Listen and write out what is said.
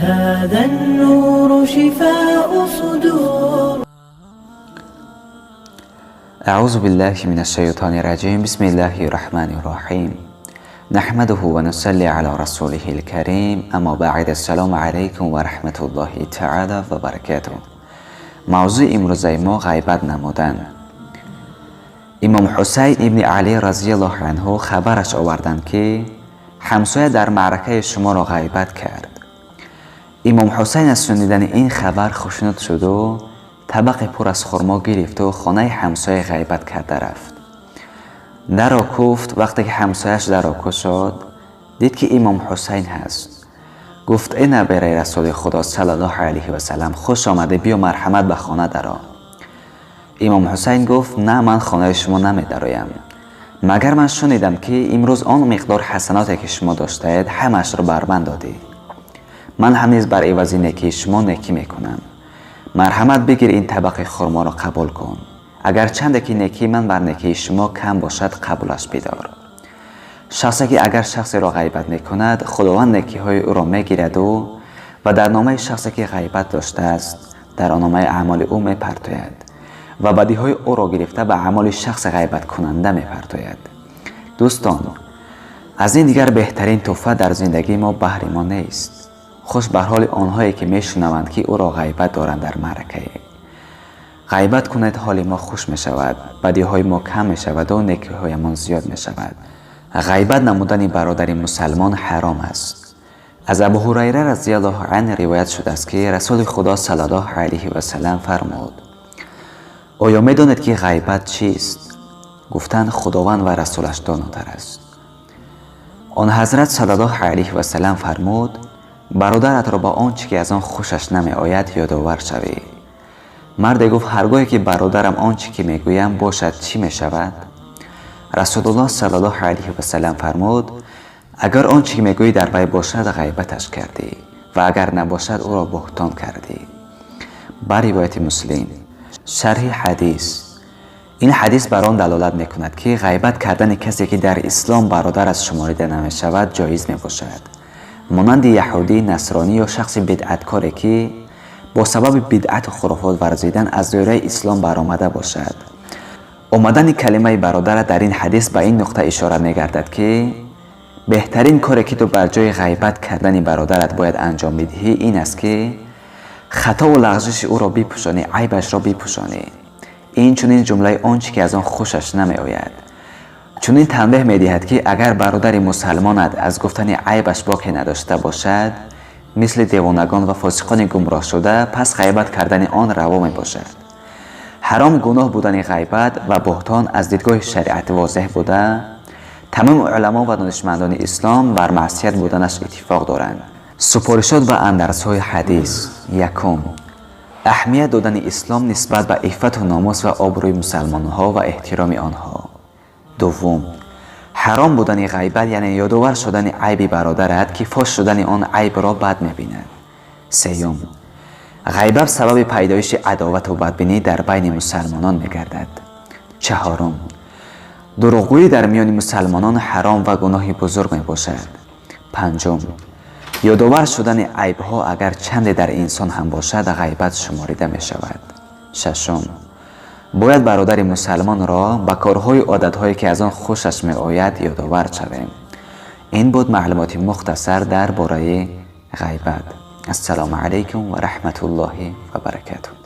هذا النور شفاء صدور. اعوذ بالله من الشیطان الرجیم. بسم الله الرحمن الرحیم. نحمده و نصلی علی رسوله الکریم. اما بعد، السلام علیکم و رحمت الله تعالی و برکاته. موضوع امروزه ما غیبت نمودن. امام حسین ابن علی رضی الله عنه خبرش آوردند که همسایه در معرکه شما را غیبت کرد. امام حسین از شنیدن این خبر خشنود شد و طبق پر از خرما گرفت و خانه همسایه غیبت کرده رفت. در را کوفت. وقتی که همسایش در را کوفت شد، دید که امام حسین هست. گفت: ای نبیره رسول خدا صلی الله علیه و سلم، خوش آمده، بیا مرحمت به خانه درآ. امام حسین گفت: نه، من خانه شما نمی درایم، مگر من شنیدم که امروز آن مقدار حسناتی که شما داشته اید همش را بر من دادی. من هم نیز بر عوض نیکی شما نیکی میکنم. مرحمت بگیر، این طبق خرما را قبول کن. اگر چند که نیکی من بر نیکی شما کم باشد قبولش بدار. شخصی که اگر شخصی را غیبت میکند، خداوند نیکی های او را میگیرد و در نامه شخصی که غیبت داشته است در آن نامه اعمال او میپرتوید و بدی های او را گرفته به اعمال شخص غیبت کننده میپرتوید. دوستان، از این دیگر بهترین تحفه در زندگی ما بهر ما نیست. خوش بر حال آنهایی که میشنوند که او را غیبت دارند در معرکه. غیبت کنید، حال ما خوش می شود، بدی های ما کم می شود و نیکی های ما زیاد می شود. غیبت نمودن برادر مسلمان حرام است. از ابو هریره رضی الله عنه روایت شده است که رسول خدا صلی الله علیه و سلم فرمود: آیا می دانید که غیبت چیست؟ گفتند: خداوند و رسولش داناتر است. آن حضرت صلی الله علیه و سلم فرمود: برادرت را با آنچه که از آن خوشش نمی آید یادآور شوی. مرد گفت: هرگاهی که برادرم آنچه که میگویم باشد چی می شود؟ رسول الله صلی الله علیه و سلم فرمود: اگر آنچه که میگویی در وی باشد غیبتش کردی و اگر نباشد او را بهتان کردی. بر روایت مسلم. شرح حدیث. این حدیث بر آن دلالت میکند که غیبت کردن کسی که در اسلام برادر از شمارده نمی شود جایز می باشد، مانند یهودی، نصرانی یا شخص بدعتکاری که با سبب بدعت و خرافات ورزیدن از دایره اسلام برآمده باشد. آمدن کلمه برادر در این حدیث به این نقطه اشاره می‌گردد که بهترین کاری که تو بر جای غیبت کردن برادرت باید انجام بدهی این است که خطا و لغزش او را بپوشانی، عیبش را بپوشانی. این چنین جمله آنچه که از آن خوشش نمی‌آید. چون این تنبیه می‌دهد که اگر برادر مسلمانت از گفتن عیبش باکی نداشته باشد، مثل دیوانگان و فاسقان گمراه شده، پس غیبت کردن آن روا می باشد. حرام گناه بودن غیبت و بهتان از دیدگاه شریعت واضح بوده، تمام علما و دانشمندان اسلام بر معصیت بودنش اتفاق دارند. سپارشات و اندرس‌های حدیث. یکم، اهمیت دادن اسلام نسبت به عفت و ناموس و آبروی مسلمان‌ها و احترام آنها. دوم، حرام بودن غیبت یعنی یادآور شدن عیب برادرت که فاش شدن آن عیب را بد می‌بیند. سوم، غیبت سبب پیدایش عداوت و بدبینی در بین مسلمانان می‌گردد. چهارم، دروغگویی در میان مسلمانان حرام و گناه بزرگ میباشد. پنجم، یادآور شدن عیب‌ها اگر چند در انسان هم باشد غیبت شمارده می‌شود. ششم، باید برادر مسلمان را به کارهای و عادت‌هایی که از آن خوشش می‌آید یادآور شویم. این بود معلومات مختصر درباره غیبت. السلام علیکم و رحمت الله و برکاته.